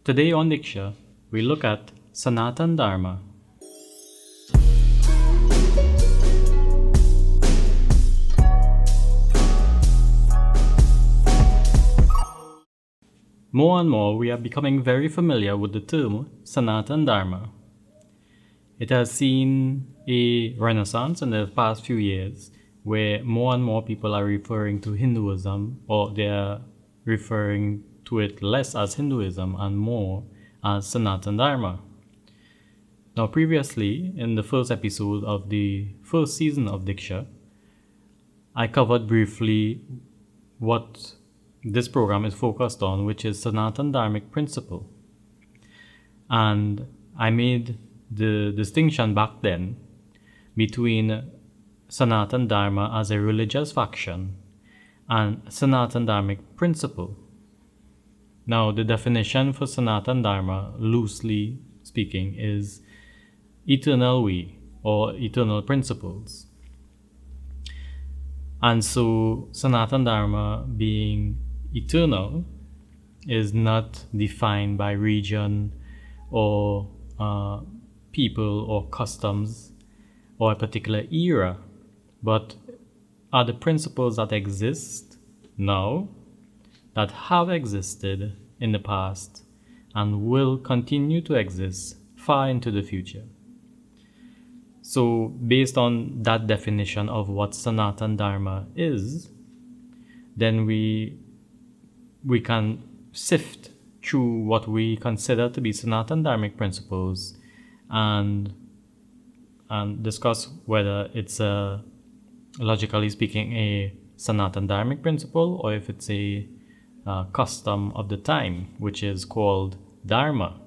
Today on Diksha, we look at Sanatana Dharma. More and more, we are becoming very familiar with the term Sanatana Dharma. It has seen a renaissance in the past few years where more and more people are referring to Hinduism, or they are referring to it less as Hinduism and more as Sanatana Dharma. Now, previously, in the first episode of the first season of Diksha, I covered briefly what this program is focused on, which is Sanatana Dharmic principle. And I made the distinction back then between Sanatana Dharma as a religious faction and Sanatana Dharmic principle. Now, the definition for Sanatana Dharma, loosely speaking, is eternal way or eternal principles. And so, Sanatana Dharma being eternal is not defined by region or people or customs or a particular era, but are the principles that exist now, that have existed in the past, and will continue to exist far into the future. So, based on that definition of what Sanatana Dharma is, then we can sift through what we consider to be Sanatana Dharmic principles and discuss whether it's logically speaking a Sanatana Dharmic principle or if it's a custom of the time, which is called Dharma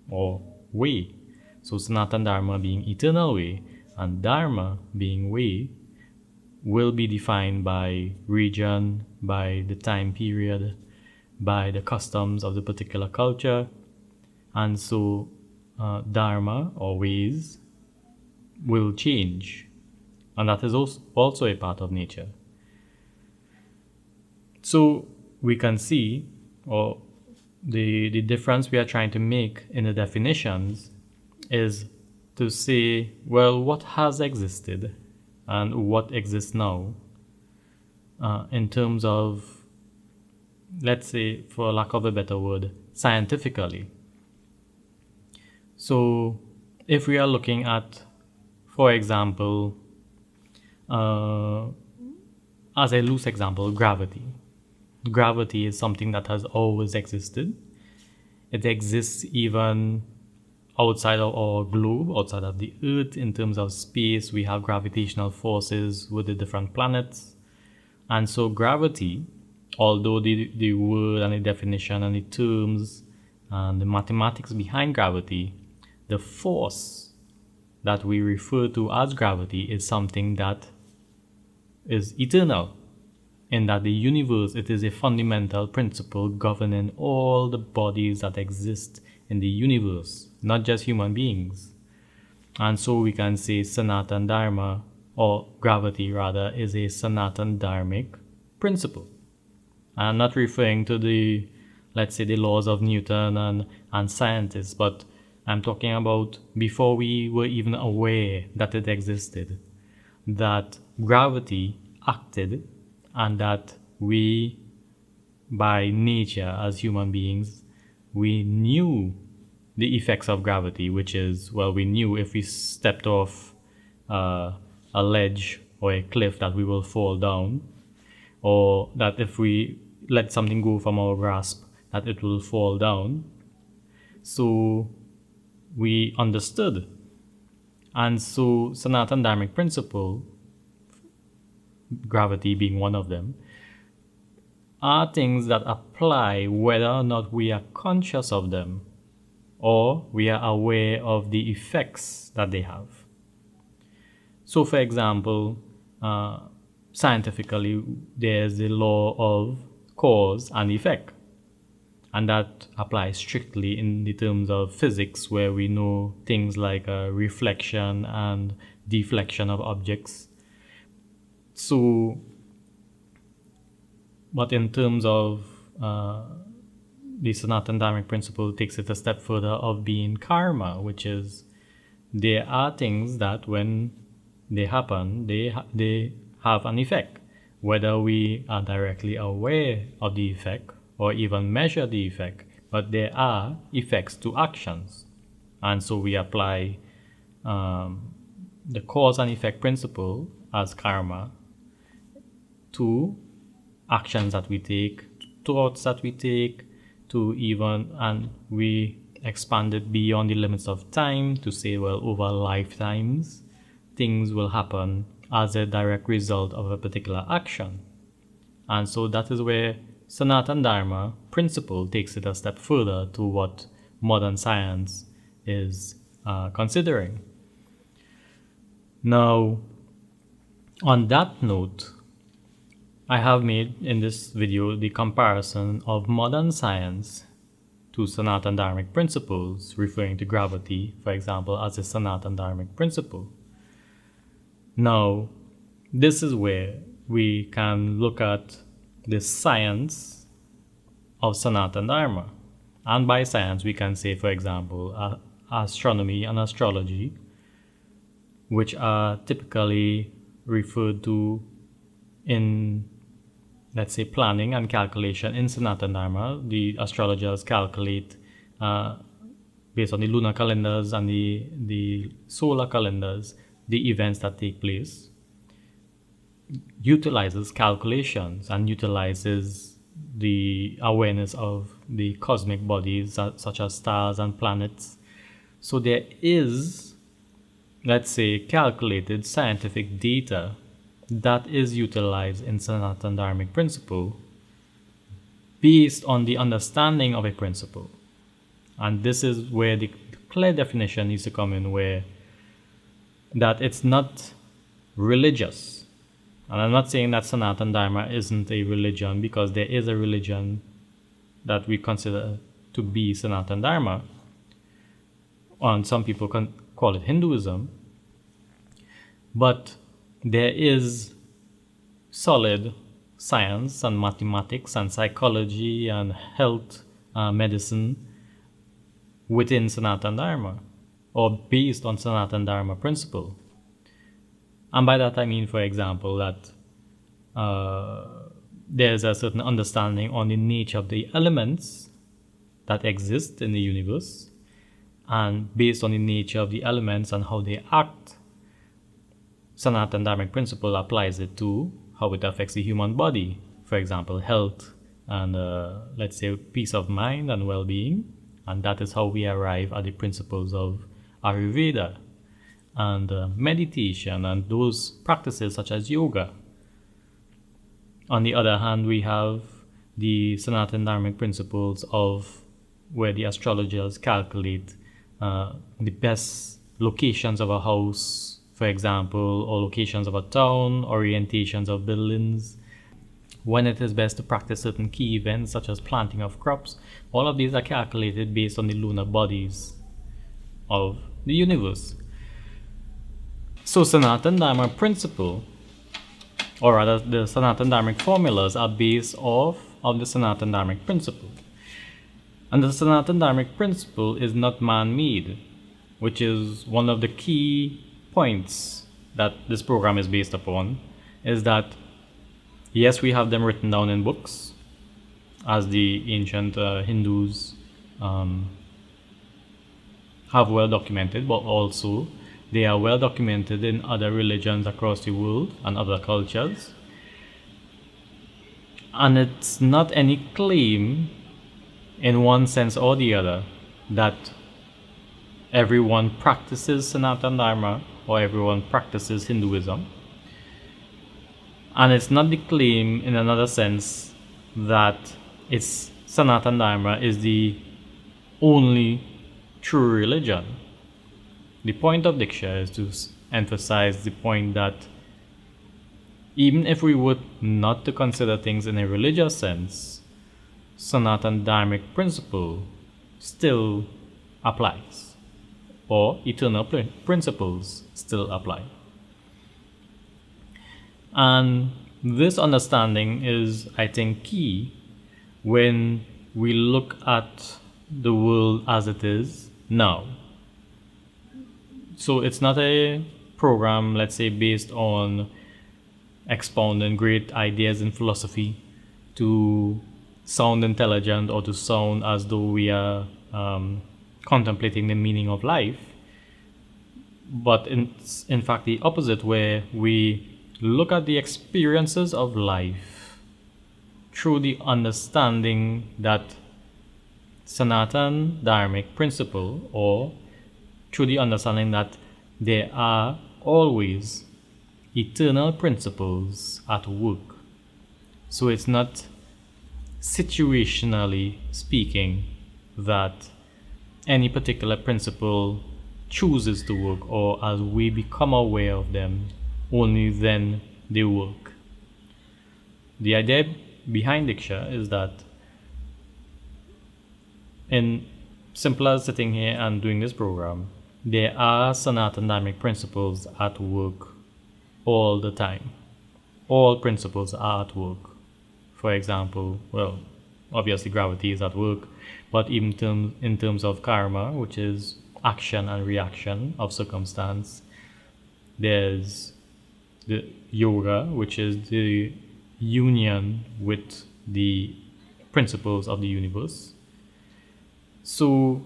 or way. So Sanatana Dharma being eternal way and Dharma being way will be defined by region, by the time period, by the customs of the particular culture. And so Dharma or ways will change, and that is also a part of nature. So we can see, or the difference we are trying to make in the definitions is to say, well, what has existed and what exists now in terms of, let's say, for lack of a better word, scientifically. So if we are looking at, for example, as a loose example, gravity. Gravity is something that has always existed. It exists even outside of our globe, outside of the Earth. In terms of space, we have gravitational forces with the different planets. And so gravity, although the word and the definition and the terms and the mathematics behind gravity, the force that we refer to as gravity is something that is eternal, in that the universe, it is a fundamental principle governing all the bodies that exist in the universe, not just human beings. And so we can say Sanatana Dharma, or gravity rather, is a Sanatana Dharmic principle. I'm not referring to the, let's say, the laws of Newton and scientists, but I'm talking about before we were even aware that it existed, that gravity acted, and that we, by nature as human beings, we knew the effects of gravity, which is, well, we knew if we stepped off a ledge or a cliff that we will fall down, or that if we let something go from our grasp, that it will fall down. So we understood. And so Sanatana Dharmic principle, gravity being one of them, are things that apply whether or not we are conscious of them or we are aware of the effects that they have. So for example, scientifically, there's the law of cause and effect, and that applies strictly in the terms of physics, where we know things like reflection and deflection of objects. So, but in terms of the Sanatana Dharmic principle takes it a step further of being karma, which is there are things that when they happen, they have an effect. Whether we are directly aware of the effect or even measure the effect, but there are effects to actions. And so we apply the cause and effect principle as karma to actions that we take, thoughts that we take, to even, and we expand it beyond the limits of time to say, well, over lifetimes, things will happen as a direct result of a particular action. And so that is where Sanatana Dharma principle takes it a step further to what modern science is considering. Now, on that note, I have made in this video the comparison of modern science to Sanatana Dharmic principles, referring to gravity, for example, as a Sanatana Dharmic principle. Now, this is where we can look at the science of Sanatana Dharma. And by science, we can say, for example, astronomy and astrology, which are typically referred to in, let's say, planning and calculation in Sanatana Dharma. The astrologers calculate based on the lunar calendars and the solar calendars the events that take place, utilizes calculations and utilizes the awareness of the cosmic bodies such as stars and planets. So there is, let's say, calculated scientific data that is utilized in Sanatana Dharmic principle based on the understanding of a principle. And this is where the clear definition needs to come in, where that it's not religious. And I'm not saying that Sanatana Dharma isn't a religion, because there is a religion that we consider to be Sanatana Dharma, and some people can call it Hinduism. But there is solid science and mathematics and psychology and health medicine within Sanatana Dharma, or based on Sanatana Dharma principle. And by that I mean, for example, that there's a certain understanding on the nature of the elements that exist in the universe, and based on the nature of the elements and how they act, Sanatana Dharmic principle applies it to how it affects the human body. For example, health and let's say peace of mind and well-being. And that is how we arrive at the principles of Ayurveda and meditation and those practices such as yoga. On the other hand, we have the Sanatana Dharmic principles of where the astrologers calculate the best locations of a house, for example, or locations of a town, orientations of buildings, when it is best to practice certain key events such as planting of crops. All of these are calculated based on the lunar bodies of the universe. So Sanatana Dharma principle, or rather the Sanatana Dharmic formulas, are based off of the Sanatana Dharmic principle. And the Sanatana Dharmic principle is not man-made, which is one of the key points that this program is based upon, is that yes, we have them written down in books, as the ancient Hindus have well documented, but also they are well documented in other religions across the world and other cultures. And it's not any claim in one sense or the other that everyone practices Sanatana Dharma or everyone practices Hinduism. And it's not the claim in another sense that it's Sanatana Dharma is the only true religion. The point of Diksha is to emphasize the point that even if we were not to consider things in a religious sense, Sanatana Dharmic principle still applies, or eternal principles still apply. And this understanding is, I think, key when we look at the world as it is now. So it's not a program, let's say, based on expounding great ideas in philosophy to sound intelligent or to sound as though we are contemplating the meaning of life, but in fact the opposite, where we look at the experiences of life through the understanding that Sanatana Dharmic principle, or through the understanding that there are always eternal principles at work. So it's not situationally speaking that any particular principle chooses to work, or as we become aware of them, only then they work. The idea behind Diksha is that, in simple as sitting here and doing this program, there are Sanatana Dharmic principles at work all the time. All principles are at work. For example, well, obviously gravity is at work, but even in terms of karma, which is action and reaction of circumstance, there's the yoga, which is the union with the principles of the universe. So,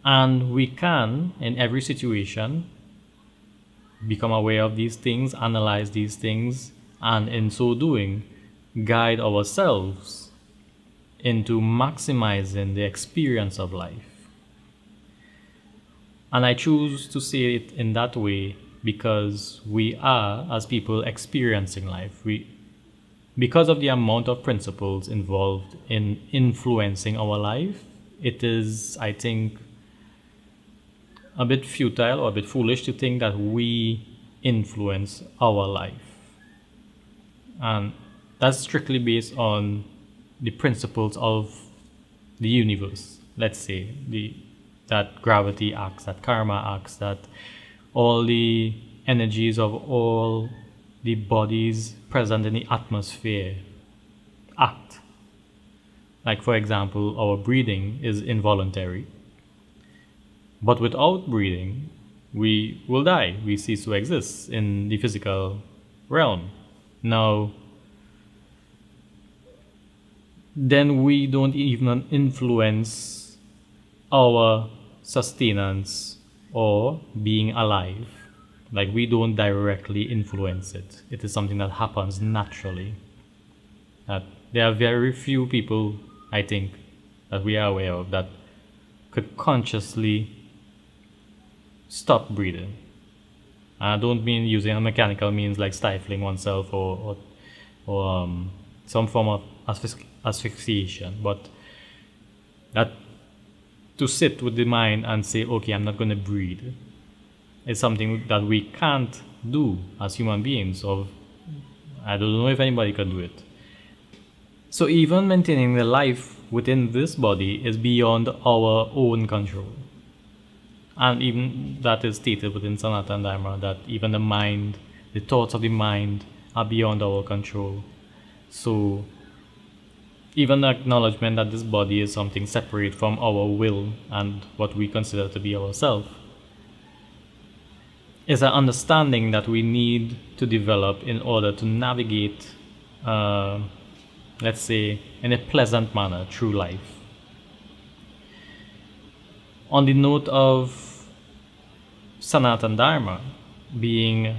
and we can, in every situation, become aware of these things, analyze these things, and in so doing, guide ourselves into maximizing the experience of life. And I choose to say it in that way because we are, as people, experiencing life. Because of the amount of principles involved in influencing our life, it is, I think, a bit futile or a bit foolish to think that we influence our life. And that's strictly based on the principles of the universe. Let's say that gravity acts, that karma acts, that all the energies of all the bodies present in the atmosphere act. Like, for example, our breathing is involuntary. But without breathing, we will die. We cease to exist in the physical realm. Now, then we don't even influence our sustenance or being alive. Like, we don't directly influence it. It is something that happens naturally. That there are very few people, I think, that we are aware of that could consciously stop breathing. And I don't mean using a mechanical means like stifling oneself or some form of asphyxiation, but that to sit with the mind and say, okay, I'm not going to breathe, is something that we can't do as human beings. Or I don't know if anybody can do it. So even maintaining the life within this body is beyond our own control. And even that is stated within Sanatana Dharma, that even the mind, the thoughts of the mind are beyond our control. So even the acknowledgement that this body is something separate from our will and what we consider to be ourself is an understanding that we need to develop in order to navigate, let's say, in a pleasant manner through life. On the note of Sanatana Dharma being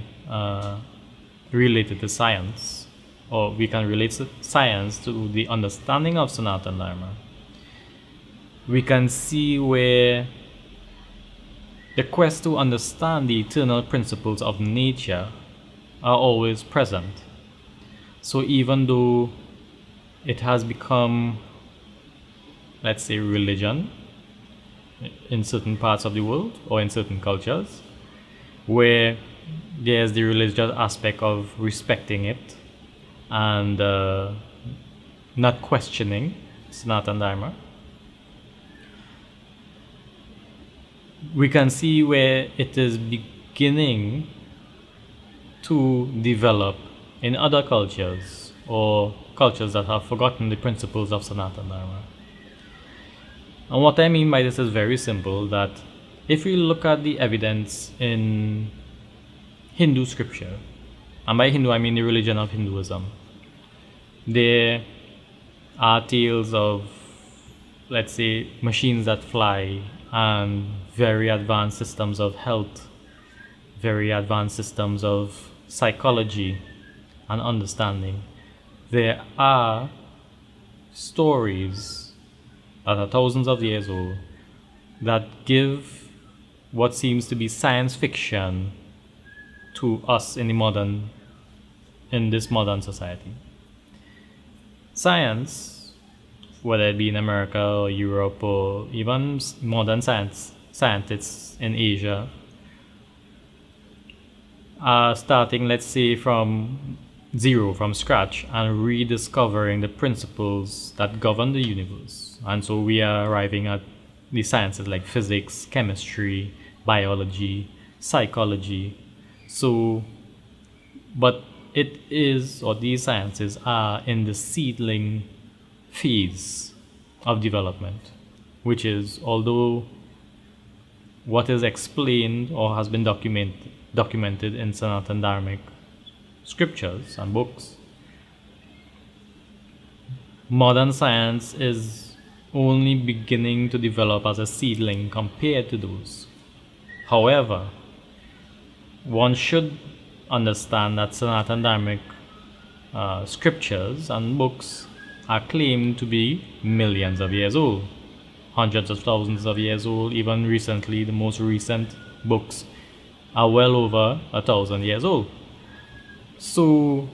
related to science, or we can relate science to the understanding of Sanatana Dharma, we can see where the quest to understand the eternal principles of nature are always present. So even though it has become, let's say, religion in certain parts of the world or in certain cultures, where there's the religious aspect of respecting it and not questioning Sanatana Dharma, we can see where it is beginning to develop in other cultures or cultures that have forgotten the principles of Sanatana Dharma. And what I mean by this is very simple, that if we look at the evidence in Hindu scripture, and by Hindu I mean the religion of Hinduism, there are tales of, let's say, machines that fly and very advanced systems of health, very advanced systems of psychology and understanding. There are stories that are thousands of years old that give what seems to be science fiction to us in this modern society. Science, whether it be in America or Europe or even modern scientists in Asia, are starting, let's say, from zero, from scratch, and rediscovering the principles that govern the universe. And so we are arriving at the sciences like physics, chemistry, biology, psychology. So, but it is, or these sciences are in the seedling phase of development, which is, although what is explained or has been documented in Sanatana Dharmic scriptures and books, modern science is only beginning to develop as a seedling compared to those. However, one should understand that Sanatana Dharmic scriptures and books are claimed to be millions of years old, hundreds of thousands of years old. Even recently, the most recent books are well over 1,000 years old. So,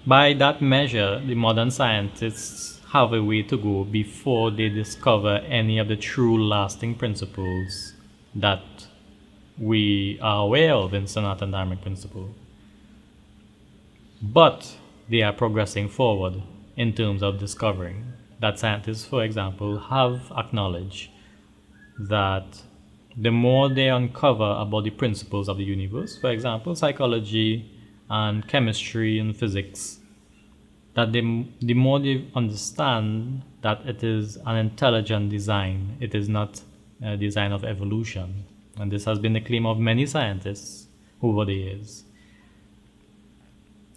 by that measure, the modern scientists have a way to go before they discover any of the true lasting principles that we are aware of in Sanatana Dharmic principle. But they are progressing forward in terms of discovering that scientists, for example, have acknowledged that the more they uncover about the principles of the universe, for example, psychology and chemistry and physics, that the more they understand that it is an intelligent design, it is not a design of evolution. And this has been the claim of many scientists over the years.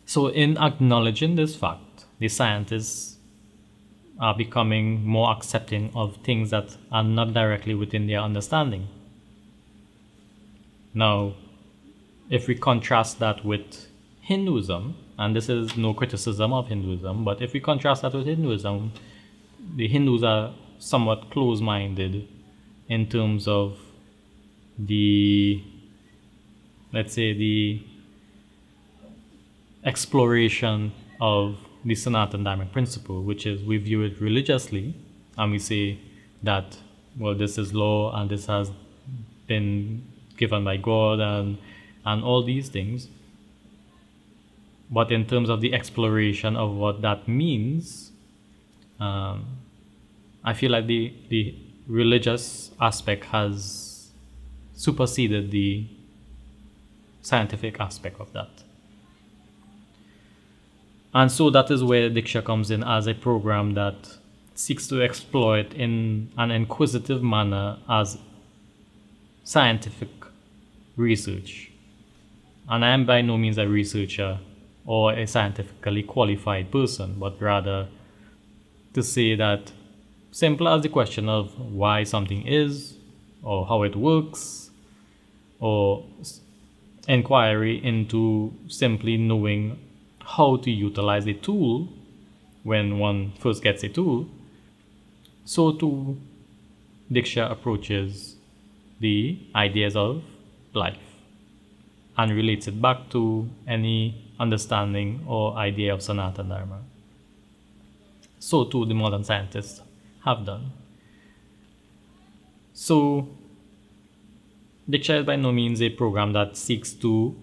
So in acknowledging this fact, the scientists are becoming more accepting of things that are not directly within their understanding. Now, if we contrast that with Hinduism, and this is no criticism of Hinduism, but if we contrast that with Hinduism, the Hindus are somewhat close-minded in terms of the, let's say, the exploration of the Sanatana Dharmic principle, which is we view it religiously and we say that, well, this is law and this has been given by God and all these things. But in terms of the exploration of what that means, I feel like the religious aspect has superseded the scientific aspect of that. And so that is where Diksha comes in as a program that seeks to exploit in an inquisitive manner as scientific research. And I am by no means a researcher or a scientifically qualified person, but rather to say that simple as the question of why something is or how it works, or inquiry into simply knowing how to utilize a tool when one first gets a tool, so too Diksha approaches the ideas of life and relates it back to any understanding or idea of Sanatana Dharma. So too the modern scientists have done. So Diksha is by no means a program that seeks to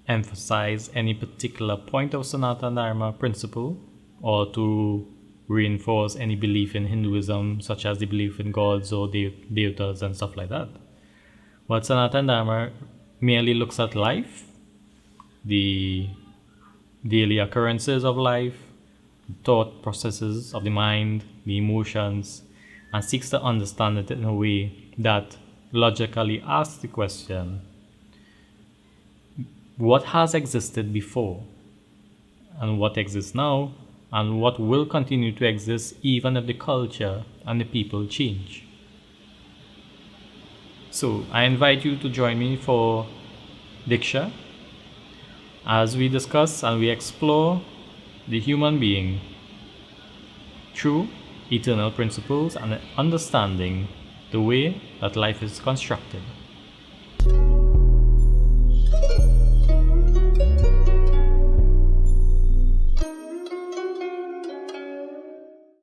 emphasize any particular point of Sanatana Dharma principle or to reinforce any belief in Hinduism, such as the belief in gods or devatas and stuff like that. But Sanatana Dharma merely looks at life, the daily occurrences of life, thought processes of the mind, the emotions, and seeks to understand it in a way that logically asks the question, what has existed before, and what exists now, and what will continue to exist even if the culture and the people change? So I invite you to join me for Diksha as we discuss and we explore the human being through eternal principles and understanding the way that life is constructed.